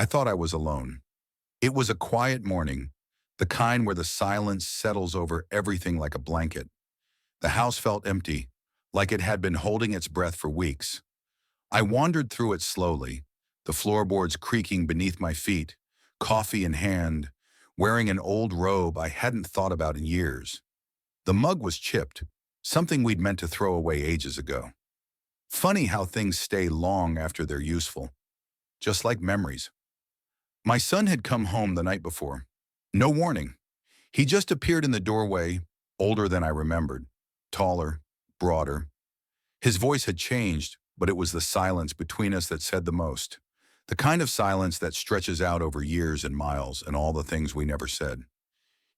I thought I was alone. It was a quiet morning, the kind where the silence settles over everything like a blanket. The house felt empty, like it had been holding its breath for weeks. I wandered through it slowly, the floorboards creaking beneath my feet, coffee in hand, wearing an old robe I hadn't thought about in years. The mug was chipped, something we'd meant to throw away ages ago. Funny how things stay long after they're useful, just like memories. My son had come home the night before. No warning. He just appeared in the doorway, older than I remembered, taller, broader. His voice had changed, but it was the silence between us that said the most. The kind of silence that stretches out over years and miles and all the things we never said.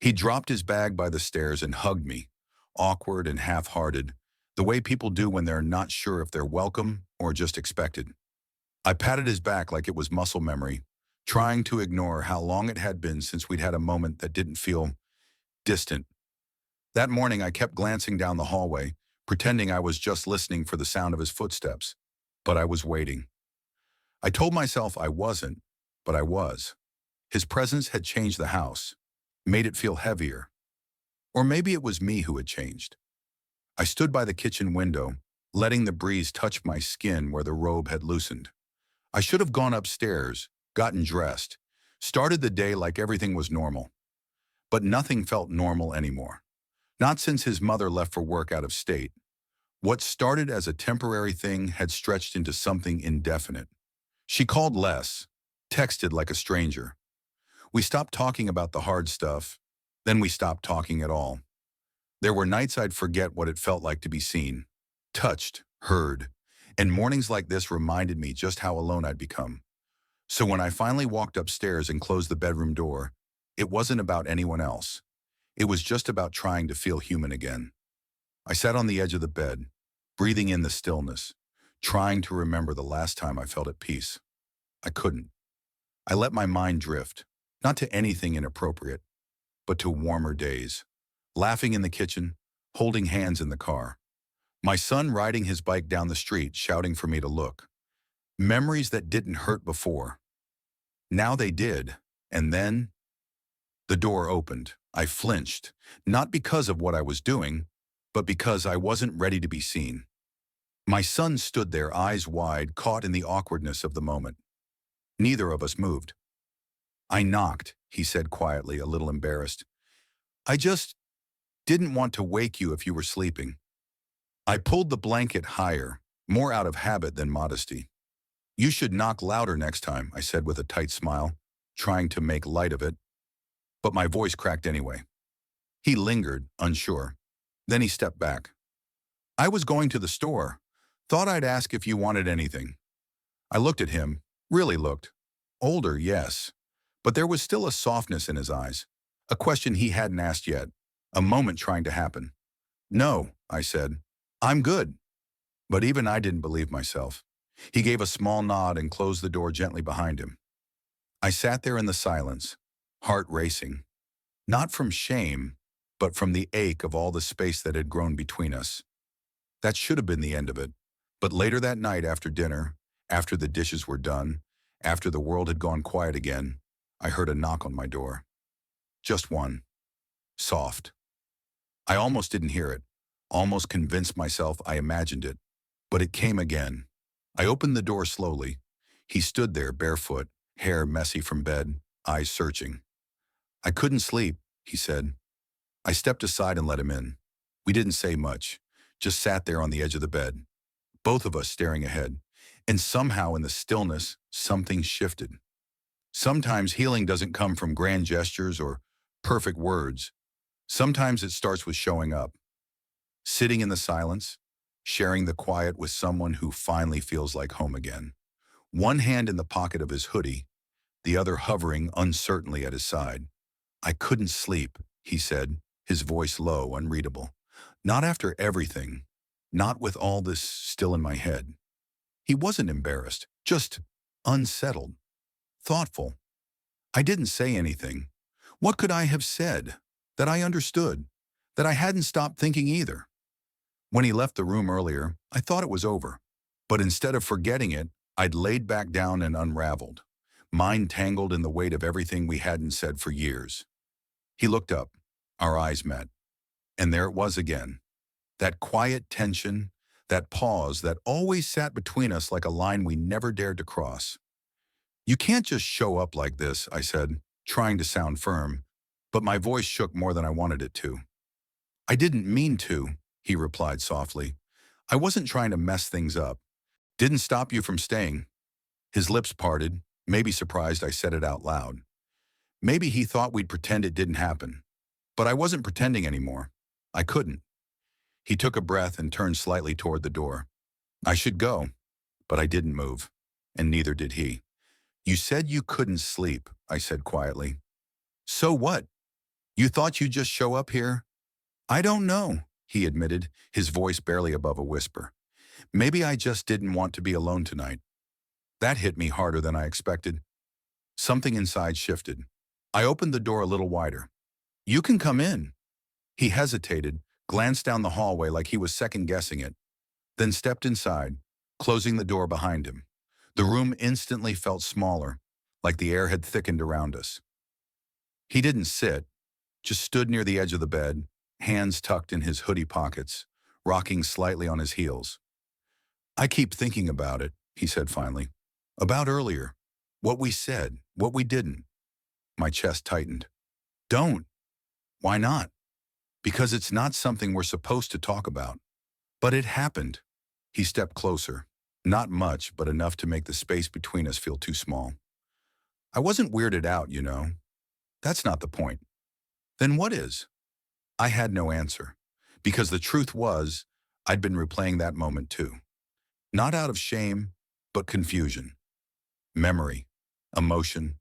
He dropped his bag by the stairs and hugged me, awkward and half-hearted, the way people do when they're not sure if they're welcome or just expected. I patted his back like it was muscle memory, trying to ignore how long it had been since we'd had a moment that didn't feel distant. That morning I kept glancing down the hallway, pretending I was just listening for the sound of his footsteps, but I was waiting. I told myself I wasn't, but I was. His presence had changed the house, made it feel heavier. Or maybe it was me who had changed. I stood by the kitchen window, letting the breeze touch my skin where the robe had loosened. I should have gone upstairs, gotten dressed, started the day like everything was normal. But nothing felt normal anymore. Not since his mother left for work out of state. What started as a temporary thing had stretched into something indefinite. She called less, texted like a stranger. We stopped talking about the hard stuff, then we stopped talking at all. There were nights I'd forget what it felt like to be seen, touched, heard, and mornings like this reminded me just how alone I'd become. So when I finally walked upstairs and closed the bedroom door, it wasn't about anyone else. It was just about trying to feel human again. I sat on the edge of the bed, breathing in the stillness, trying to remember the last time I felt at peace. I couldn't. I let my mind drift, not to anything inappropriate, but to warmer days. Laughing in the kitchen, holding hands in the car. My son riding his bike down the street, shouting for me to look. Memories that didn't hurt before. Now they did, and then the door opened. I flinched, not because of what I was doing, but because I wasn't ready to be seen. My son stood there, eyes wide, caught in the awkwardness of the moment. Neither of us moved. I knocked, he said quietly, a little embarrassed. I just didn't want to wake you if you were sleeping. I pulled the blanket higher, more out of habit than modesty. You should knock louder next time, I said with a tight smile, trying to make light of it. But my voice cracked anyway. He lingered, unsure. Then he stepped back. I was going to the store. Thought I'd ask if you wanted anything. I looked at him, really looked. Older, yes. But there was still a softness in his eyes. A question he hadn't asked yet. A moment trying to happen. No, I said. I'm good. But even I didn't believe myself. He gave a small nod and closed the door gently behind him. I sat there in the silence, heart racing. Not from shame, but from the ache of all the space that had grown between us. That should have been the end of it. But later that night after dinner, after the dishes were done, after the world had gone quiet again, I heard a knock on my door. Just one. Soft. I almost didn't hear it, almost convinced myself I imagined it. But it came again. I opened the door slowly. He stood there barefoot, hair messy from bed, eyes searching. I couldn't sleep, he said. I stepped aside and let him in. We didn't say much, just sat there on the edge of the bed, both of us staring ahead. And somehow in the stillness, something shifted. Sometimes healing doesn't come from grand gestures or perfect words. Sometimes it starts with showing up. Sitting in the silence, sharing the quiet with someone who finally feels like home again. One hand in the pocket of his hoodie, the other hovering uncertainly at his side. I couldn't sleep, he said, his voice low, unreadable. Not after everything, not with all this still in my head. He wasn't embarrassed, just unsettled, thoughtful. I didn't say anything. What could I have said? That I understood, that I hadn't stopped thinking either. When he left the room earlier, I thought it was over. But instead of forgetting it, I'd laid back down and unraveled. mind tangled in the weight of everything we hadn't said for years. He looked up. Our eyes met. And there it was again. That quiet tension, that pause that always sat between us like a line we never dared to cross. "You can't just show up like this," I said, trying to sound firm, but my voice shook more than I wanted it to. "I didn't mean to," he replied softly. "I wasn't trying to mess things up. Didn't stop you from staying." His lips parted, maybe surprised I said it out loud. Maybe he thought we'd pretend it didn't happen. But I wasn't pretending anymore. I couldn't. He took a breath and turned slightly toward the door. I should go, but I didn't move, and neither did he. "You said you couldn't sleep," I said quietly. "So what? You thought you'd just show up here?" "I don't know," he admitted, his voice barely above a whisper. "Maybe I just didn't want to be alone tonight." That hit me harder than I expected. Something inside shifted. I opened the door a little wider. "You can come in." He hesitated, glanced down the hallway like he was second-guessing it, then stepped inside, closing the door behind him. The room instantly felt smaller, like the air had thickened around us. He didn't sit, just stood near the edge of the bed, hands tucked in his hoodie pockets, rocking slightly on his heels. "I keep thinking about it," he said finally. "About earlier. What we said, what we didn't." My chest tightened. "Don't." "Why not?" "Because it's not something we're supposed to talk about." "But it happened." He stepped closer. Not much, but enough to make the space between us feel too small. "I wasn't weirded out, you know." "That's not the point." "Then what is?" I had no answer, because the truth was, I'd been replaying that moment too. Not out of shame, but confusion. Memory, emotion,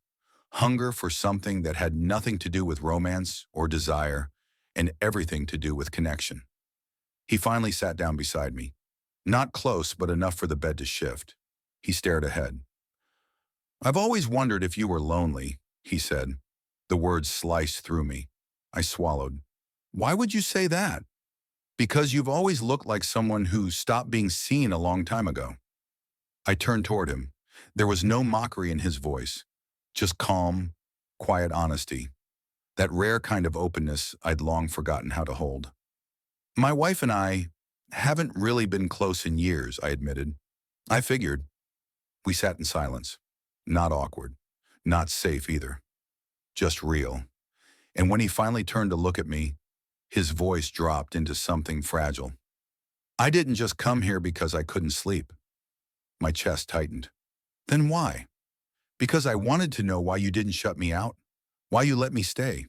hunger for something that had nothing to do with romance or desire, and everything to do with connection. He finally sat down beside me. Not close, but enough for the bed to shift. He stared ahead. "I've always wondered if you were lonely," he said. The words sliced through me. I swallowed. "Why would you say that?" "Because you've always looked like someone who stopped being seen a long time ago." I turned toward him. There was no mockery in his voice, just calm, quiet honesty. That rare kind of openness I'd long forgotten how to hold. "My wife and I haven't really been close in years," I admitted. "I figured." We sat in silence. Not awkward. Not safe either. Just real. And when he finally turned to look at me, his voice dropped into something fragile. "I didn't just come here because I couldn't sleep." My chest tightened. "Then why?" "Because I wanted to know why you didn't shut me out, why you let me stay."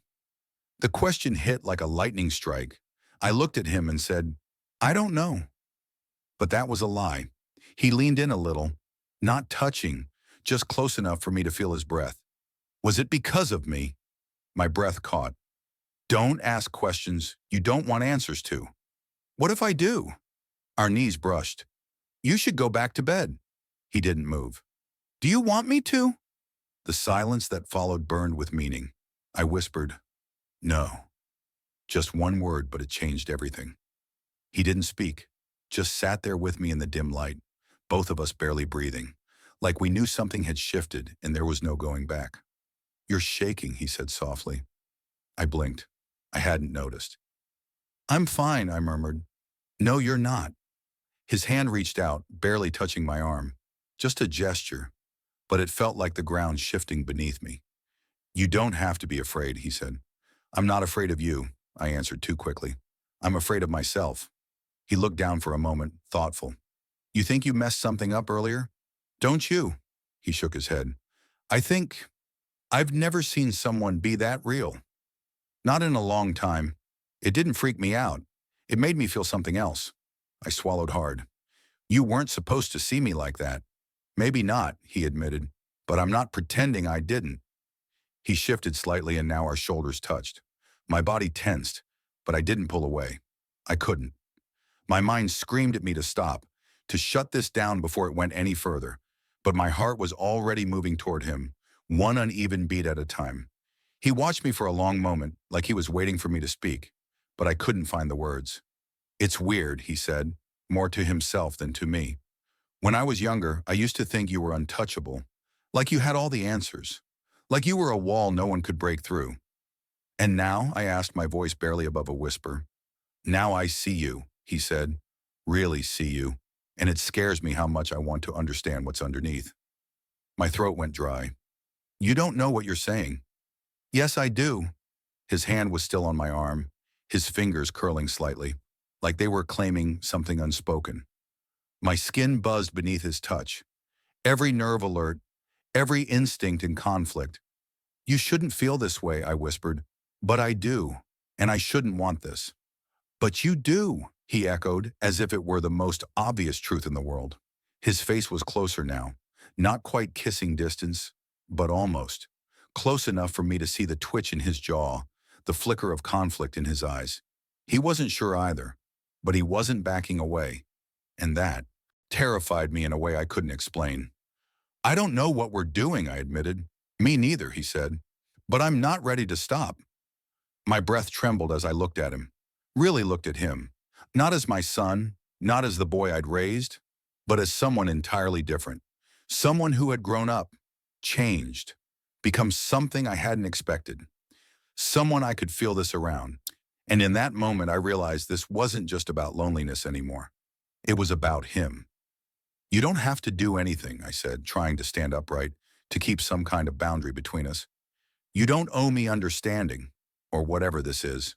The question hit like a lightning strike. I looked at him and said, "I don't know." But that was a lie. He leaned in a little, not touching, just close enough for me to feel his breath. "Was it because of me?" My breath caught. "Don't ask questions you don't want answers to." "What if I do?" Our knees brushed. "You should go back to bed." He didn't move. "Do you want me to?" The silence that followed burned with meaning. I whispered, "No." Just one word, but it changed everything. He didn't speak, just sat there with me in the dim light, both of us barely breathing, like we knew something had shifted and there was no going back. "You're shaking," he said softly. I blinked. I hadn't noticed. "I'm fine," I murmured. "No, you're not." His hand reached out, barely touching my arm. Just a gesture, but it felt like the ground shifting beneath me. "You don't have to be afraid," he said. "I'm not afraid of you," I answered too quickly. "I'm afraid of myself." He looked down for a moment, thoughtful. "You think you messed something up earlier?" "Don't you?" He shook his head. "I think I've never seen someone be that real. Not in a long time. It didn't freak me out. It made me feel something else." I swallowed hard. "You weren't supposed to see me like that." "Maybe not," he admitted, "but I'm not pretending I didn't." He shifted slightly and now our shoulders touched. My body tensed, but I didn't pull away. I couldn't. My mind screamed at me to stop, to shut this down before it went any further. But my heart was already moving toward him, one uneven beat at a time. He watched me for a long moment, like he was waiting for me to speak, but I couldn't find the words. "It's weird," he said, more to himself than to me. "When I was younger, I used to think you were untouchable. Like you had all the answers. Like you were a wall no one could break through. And now, I asked, my voice barely above a whisper. Now I see you, he said. Really see you. And it scares me how much I want to understand what's underneath. My throat went dry. You don't know what you're saying. Yes, I do. His hand was still on my arm, his fingers curling slightly, like they were claiming something unspoken. My skin buzzed beneath his touch. Every nerve alert, every instinct in conflict. You shouldn't feel this way, I whispered. But I do, and I shouldn't want this. But you do, he echoed, as if it were the most obvious truth in the world. His face was closer now, not quite kissing distance, but almost. Close enough for me to see the twitch in his jaw, the flicker of conflict in his eyes. He wasn't sure either, but he wasn't backing away. And that terrified me in a way I couldn't explain. I don't know what we're doing, I admitted. Me neither, he said. But I'm not ready to stop. My breath trembled as I looked at him. Really looked at him. Not as my son, not as the boy I'd raised, but as someone entirely different. Someone who had grown up, changed, become something I hadn't expected. Someone I could feel this around. And in that moment, I realized this wasn't just about loneliness anymore. It was about him. You don't have to do anything, I said, trying to stand upright, to keep some kind of boundary between us. You don't owe me understanding, or whatever this is.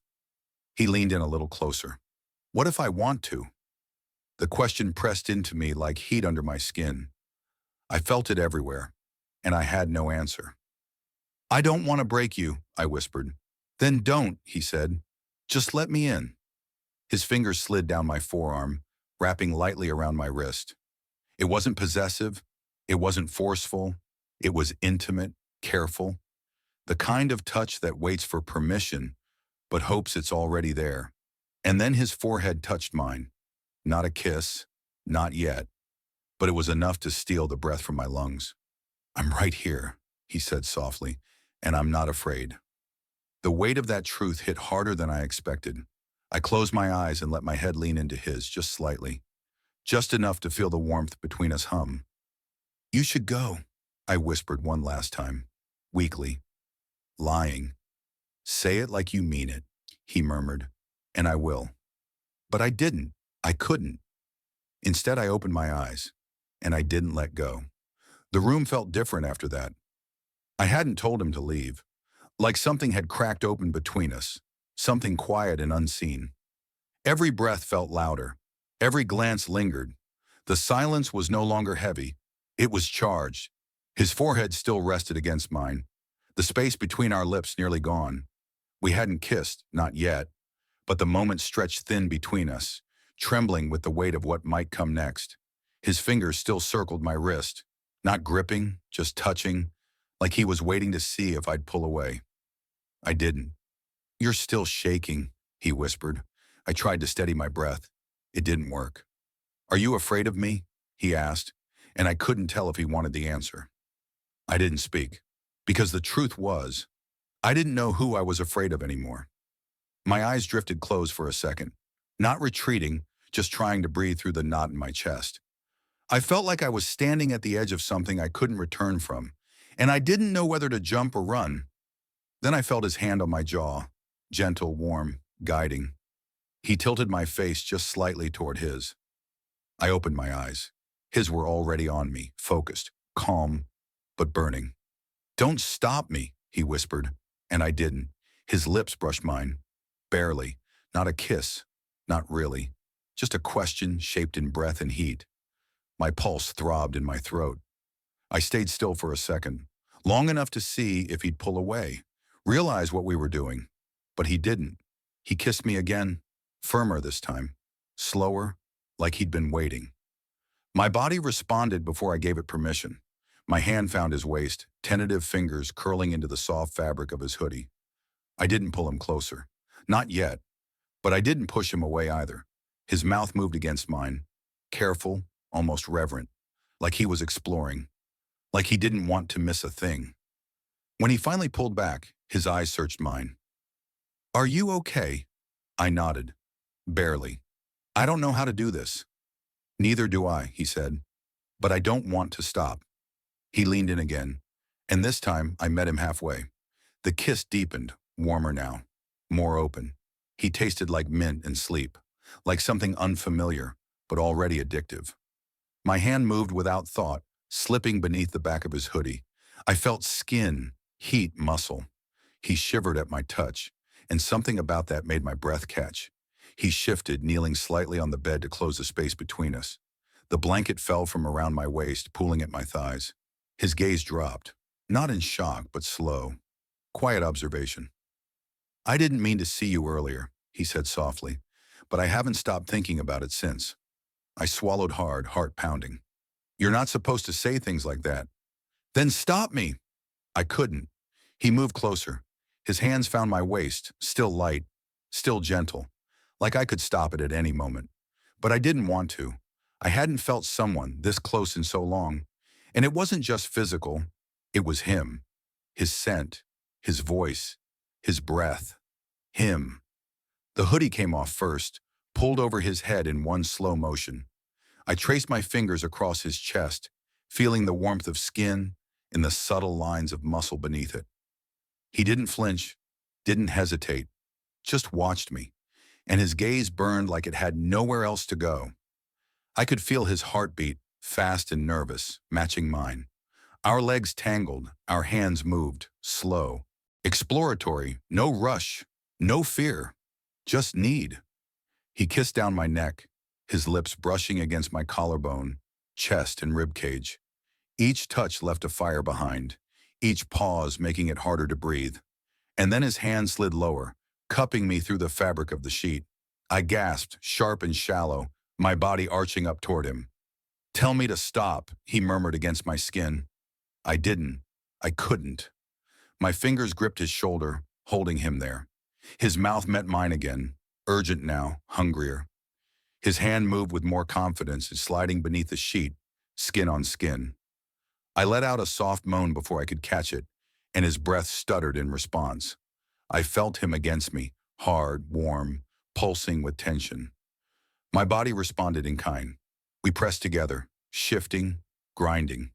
He leaned in a little closer. What if I want to? The question pressed into me like heat under my skin. I felt it everywhere, and I had no answer. I don't want to break you, I whispered. Then don't, he said. Just let me in. His fingers slid down my forearm, wrapping lightly around my wrist. It wasn't possessive. It wasn't forceful. It was intimate, careful. The kind of touch that waits for permission, but hopes it's already there. And then his forehead touched mine. Not a kiss, not yet, but it was enough to steal the breath from my lungs. I'm right here, he said softly, and I'm not afraid. The weight of that truth hit harder than I expected. I closed my eyes and let my head lean into his just slightly, just enough to feel the warmth between us hum. You should go, I whispered one last time, weakly. Lying. Say it like you mean it, he murmured, and I will. But I didn't. I couldn't. Instead, I opened my eyes, and I didn't let go. The room felt different after that. I hadn't told him to leave, like something had cracked open between us, something quiet and unseen. Every breath felt louder. Every glance lingered. The silence was no longer heavy. It was charged. His forehead still rested against mine, the space between our lips nearly gone. We hadn't kissed, not yet, but the moment stretched thin between us, trembling with the weight of what might come next. His fingers still circled my wrist, not gripping, just touching, like he was waiting to see if I'd pull away. I didn't. You're still shaking, he whispered. I tried to steady my breath. It didn't work. Are you afraid of me? He asked, and I couldn't tell if he wanted the answer. I didn't speak, because the truth was, I didn't know who I was afraid of anymore. My eyes drifted closed for a second, not retreating, just trying to breathe through the knot in my chest. I felt like I was standing at the edge of something I couldn't return from, and I didn't know whether to jump or run. Then I felt his hand on my jaw, gentle, warm, guiding. He tilted my face just slightly toward his. I opened my eyes. His were already on me, focused, calm, but burning. Don't stop me, he whispered, and I didn't. His lips brushed mine. Barely. Not a kiss. Not really. Just a question shaped in breath and heat. My pulse throbbed in my throat. I stayed still for a second, long enough to see if he'd pull away, realize what we were doing. But he didn't. He kissed me again, firmer this time, slower, like he'd been waiting. My body responded before I gave it permission. My hand found his waist, tentative fingers curling into the soft fabric of his hoodie. I didn't pull him closer. Not yet. But I didn't push him away either. His mouth moved against mine, careful, almost reverent, like he was exploring, like he didn't want to miss a thing. When he finally pulled back, his eyes searched mine. Are you okay? I nodded. Barely. I don't know how to do this. Neither do I, he said. But I don't want to stop. He leaned in again, and this time I met him halfway. The kiss deepened, warmer now, more open. He tasted like mint and sleep, like something unfamiliar, but already addictive. My hand moved without thought, slipping beneath the back of his hoodie. I felt skin, heat, muscle. He shivered at my touch, and something about that made my breath catch. He shifted, kneeling slightly on the bed to close the space between us. The blanket fell from around my waist, pooling at my thighs. His gaze dropped, not in shock, but slow, quiet observation. "I didn't mean to see you earlier," he said softly, "but I haven't stopped thinking about it since." I swallowed hard, heart pounding. "You're not supposed to say things like that." "Then stop me." I couldn't. He moved closer. His hands found my waist, still light, still gentle, like I could stop it at any moment. But I didn't want to. I hadn't felt someone this close in so long. And it wasn't just physical. It was him. His scent, his voice, his breath. Him. The hoodie came off first, pulled over his head in one slow motion. I traced my fingers across his chest, feeling the warmth of skin and the subtle lines of muscle beneath it. He didn't flinch, didn't hesitate, just watched me, and his gaze burned like it had nowhere else to go. I could feel his heartbeat, fast and nervous, matching mine. Our legs tangled, our hands moved, slow, exploratory, no rush, no fear, just need. He kissed down my neck, his lips brushing against my collarbone, chest, and ribcage. Each touch left a fire behind, each pause making it harder to breathe. And then his hand slid lower, cupping me through the fabric of the sheet. I gasped, sharp and shallow, my body arching up toward him. "Tell me to stop," he murmured against my skin. I didn't. I couldn't. My fingers gripped his shoulder, holding him there. His mouth met mine again, urgent now, hungrier. His hand moved with more confidence, sliding beneath the sheet, skin on skin. I let out a soft moan before I could catch it, and his breath stuttered in response. I felt him against me, hard, warm, pulsing with tension. My body responded in kind. We pressed together, shifting, grinding.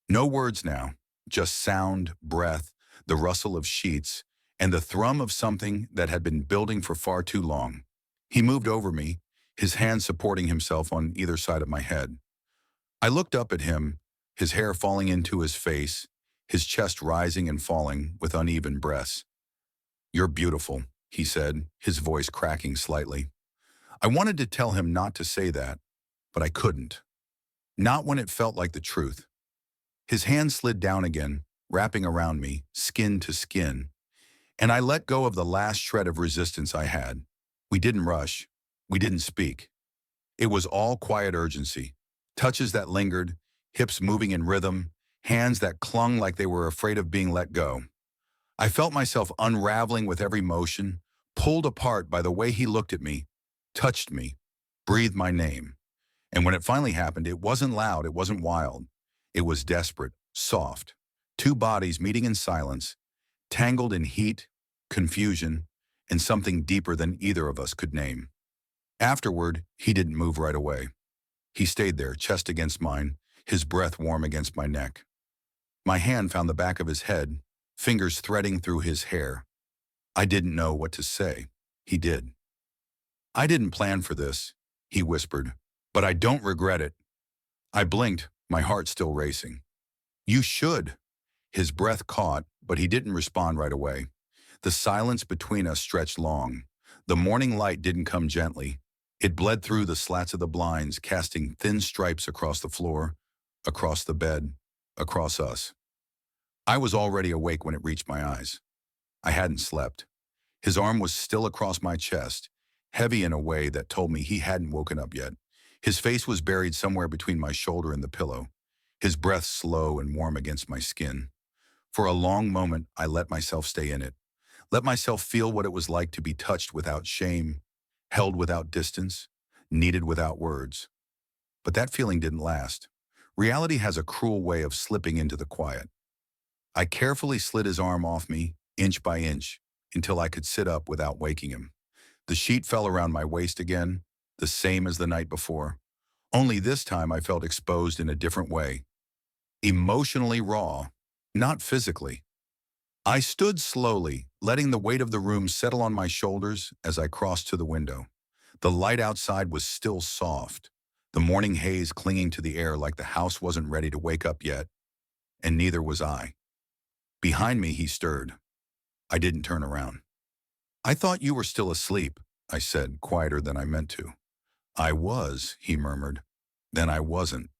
No words now, just sound, breath, the rustle of sheets, and the thrum of something that had been building for far too long. He moved over me, his hand supporting himself on either side of my head. I looked up at him, his hair falling into his face, his chest rising and falling with uneven breaths. "You're beautiful," he said, his voice cracking slightly. I wanted to tell him not to say that, but I couldn't. Not when it felt like the truth. His hand slid down again, wrapping around me, skin to skin, and I let go of the last shred of resistance I had. We didn't rush. We didn't speak. It was all quiet urgency. Touches that lingered, hips moving in rhythm, hands that clung like they were afraid of being let go. I felt myself unraveling with every motion, pulled apart by the way he looked at me, touched me, breathed my name. And when it finally happened, it wasn't loud, it wasn't wild. It was desperate, soft. Two bodies meeting in silence, tangled in heat, confusion, and something deeper than either of us could name. Afterward, he didn't move right away. He stayed there, chest against mine, his breath warm against my neck. My hand found the back of his head, fingers threading through his hair. I didn't know what to say. He did. "I didn't plan for this," he whispered, "but I don't regret it." I blinked, my heart still racing. "You should." His breath caught, but he didn't respond right away. The silence between us stretched long. The morning light didn't come gently. It bled through the slats of the blinds, casting thin stripes across the floor, across the bed, across us. I was already awake when it reached my eyes. I hadn't slept. His arm was still across my chest, heavy in a way that told me he hadn't woken up yet. His face was buried somewhere between my shoulder and the pillow, his breath slow and warm against my skin. For a long moment, I let myself stay in it, let myself feel what it was like to be touched without shame, held without distance, needed without words. But that feeling didn't last. Reality has a cruel way of slipping into the quiet. I carefully slid his arm off me, inch by inch, until I could sit up without waking him. The sheet fell around my waist again, the same as the night before. Only this time I felt exposed in a different way. emotionally raw, not physically. I stood slowly, letting the weight of the room settle on my shoulders as I crossed to the window. The light outside was still soft, the morning haze clinging to the air like the house wasn't ready to wake up yet, and neither was I. Behind me, he stirred. I didn't turn around. "I thought you were still asleep," I said, quieter than I meant to. "I was," he murmured. "Then I wasn't."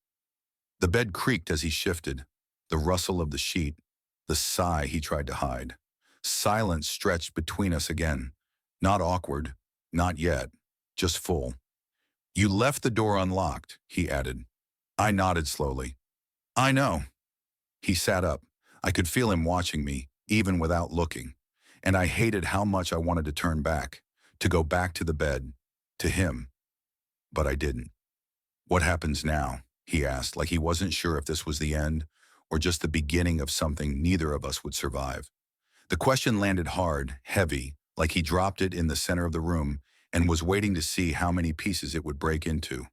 The bed creaked as he shifted, the rustle of the sheet, the sigh he tried to hide. Silence stretched between us again. Not awkward, not yet, just full. "You left the door unlocked," he added. I nodded slowly. "I know." He sat up. I could feel him watching me, even without looking. And I hated how much I wanted to turn back, to go back to the bed, to him. But I didn't. "What happens now?" he asked, like he wasn't sure if this was the end or just the beginning of something neither of us would survive. The question landed hard, heavy, like he dropped it in the center of the room and was waiting to see how many pieces it would break into.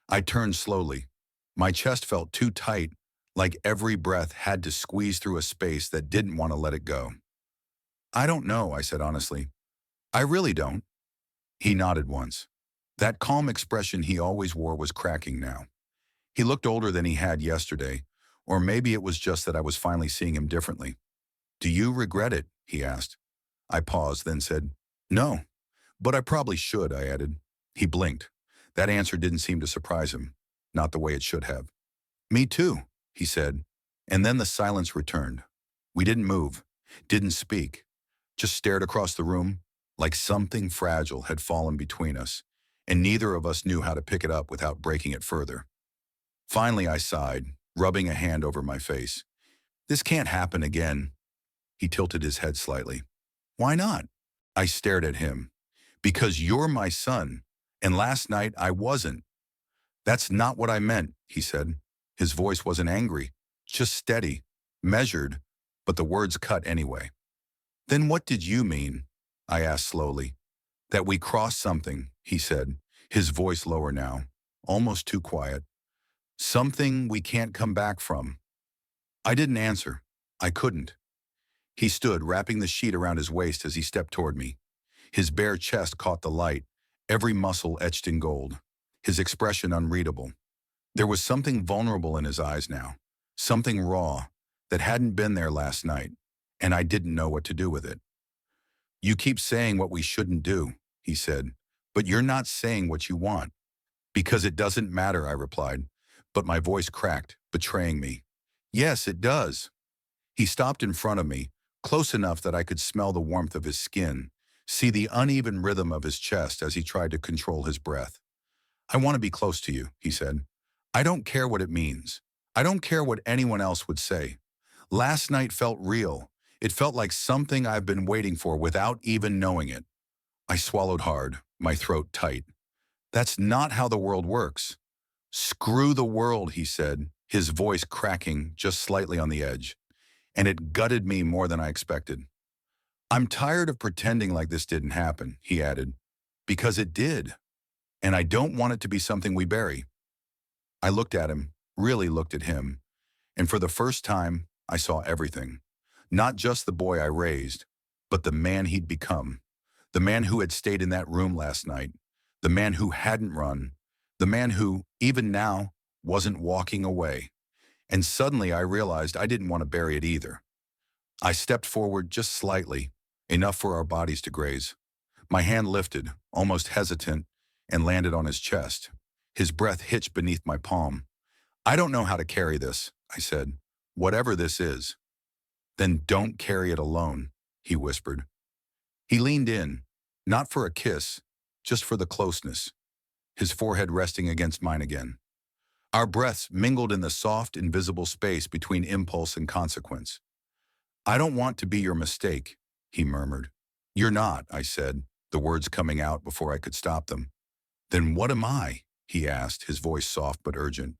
I turned slowly. My chest felt too tight, like every breath had to squeeze through a space that didn't want to let it go. "I don't know," I said honestly. "I really don't." He nodded once. That calm expression he always wore was cracking now. He looked older than he had yesterday, or maybe it was just that I was finally seeing him differently. "Do you regret it?" he asked. I paused, then said, "No, but I probably should," I added. He blinked. That answer didn't seem to surprise him, not the way it should have. "Me too," he said, and then the silence returned. We didn't move, didn't speak, just stared across the room like something fragile had fallen between us, and neither of us knew how to pick it up without breaking it further. Finally, I sighed, rubbing a hand over my face. "This can't happen again." He tilted his head slightly. "Why not?" I stared at him. "Because you're my son, and last night I wasn't." "That's not what I meant," he said. His voice wasn't angry, just steady, measured, but the words cut anyway. "Then what did you mean?" I asked slowly. "That we crossed something," he said, his voice lower now, almost too quiet. "Something we can't come back from." I didn't answer. I couldn't. He stood, wrapping the sheet around his waist as he stepped toward me. His bare chest caught the light, every muscle etched in gold, his expression unreadable. There was something vulnerable in his eyes now, something raw, that hadn't been there last night, and I didn't know what to do with it. "You keep saying what we shouldn't do," he said, "but you're not saying what you want." "Because it doesn't matter," I replied, but my voice cracked, betraying me. "Yes, it does." He stopped in front of me, close enough that I could smell the warmth of his skin, see the uneven rhythm of his chest as he tried to control his breath. "I want to be close to you," he said. "I don't care what it means. I don't care what anyone else would say. Last night felt real. It felt like something I've been waiting for without even knowing it." I swallowed hard, my throat tight. "That's not how the world works." "Screw the world," he said, his voice cracking just slightly on the edge. And it gutted me more than I expected. "I'm tired of pretending like this didn't happen," he added, "because it did. And I don't want it to be something we bury." I looked at him, really looked at him, and for the first time, I saw everything. Not just the boy I raised, but the man he'd become. The man who had stayed in that room last night. The man who hadn't run. The man who, even now, wasn't walking away. And suddenly I realized I didn't want to bury it either. I stepped forward just slightly, enough for our bodies to graze. My hand lifted, almost hesitant, and landed on his chest. His breath hitched beneath my palm. "I don't know how to carry this," I said. "Whatever this is." "Then don't carry it alone," he whispered. He leaned in, not for a kiss, just for the closeness, his forehead resting against mine again. Our breaths mingled in the soft, invisible space between impulse and consequence. "I don't want to be your mistake," he murmured. "You're not," I said, the words coming out before I could stop them. "Then what am I?" he asked, his voice soft but urgent.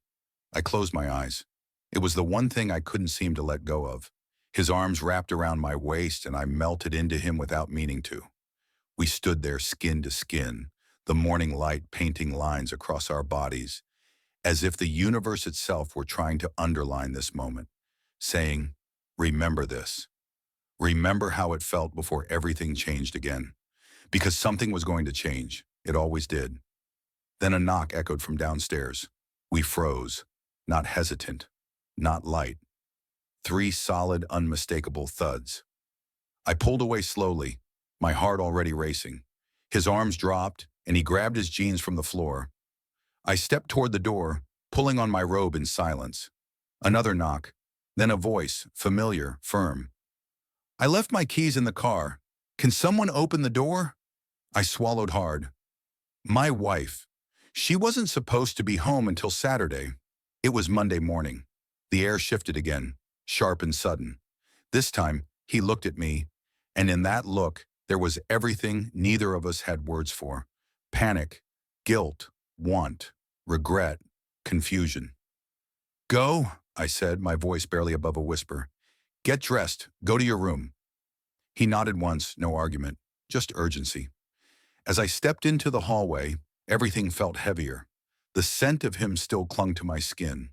I closed my eyes. It was the one thing I couldn't seem to let go of. His arms wrapped around my waist and I melted into him without meaning to. We stood there skin to skin, the morning light painting lines across our bodies, as if the universe itself were trying to underline this moment, saying, remember this. Remember how it felt before everything changed again. Because something was going to change. It always did. Then a knock echoed from downstairs. We froze, not hesitant, not light. 3 solid, unmistakable thuds. I pulled away slowly, my heart already racing. His arms dropped, and he grabbed his jeans from the floor. I stepped toward the door, pulling on my robe in silence. Another knock, then a voice, familiar, firm. I left my keys in the car. Can someone open the door? I swallowed hard. My wife. She wasn't supposed to be home until Saturday. It was Monday morning. The air shifted again, sharp and sudden. This time, he looked at me, and in that look, there was everything neither of us had words for. Panic, guilt, want, regret, confusion. Go, I said, my voice barely above a whisper. Get dressed, go to your room. He nodded once, no argument, just urgency. As I stepped into the hallway, everything felt heavier. The scent of him still clung to my skin.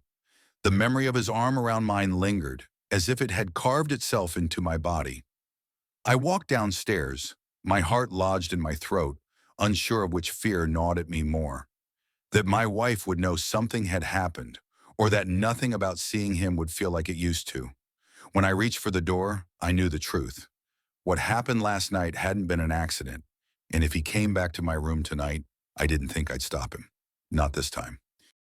The memory of his arm around mine lingered, as if it had carved itself into my body. I walked downstairs, my heart lodged in my throat, unsure of which fear gnawed at me more. That my wife would know something had happened, or that nothing about seeing him would feel like it used to. When I reached for the door, I knew the truth. What happened last night hadn't been an accident, and if he came back to my room tonight, I didn't think I'd stop him. Not this time.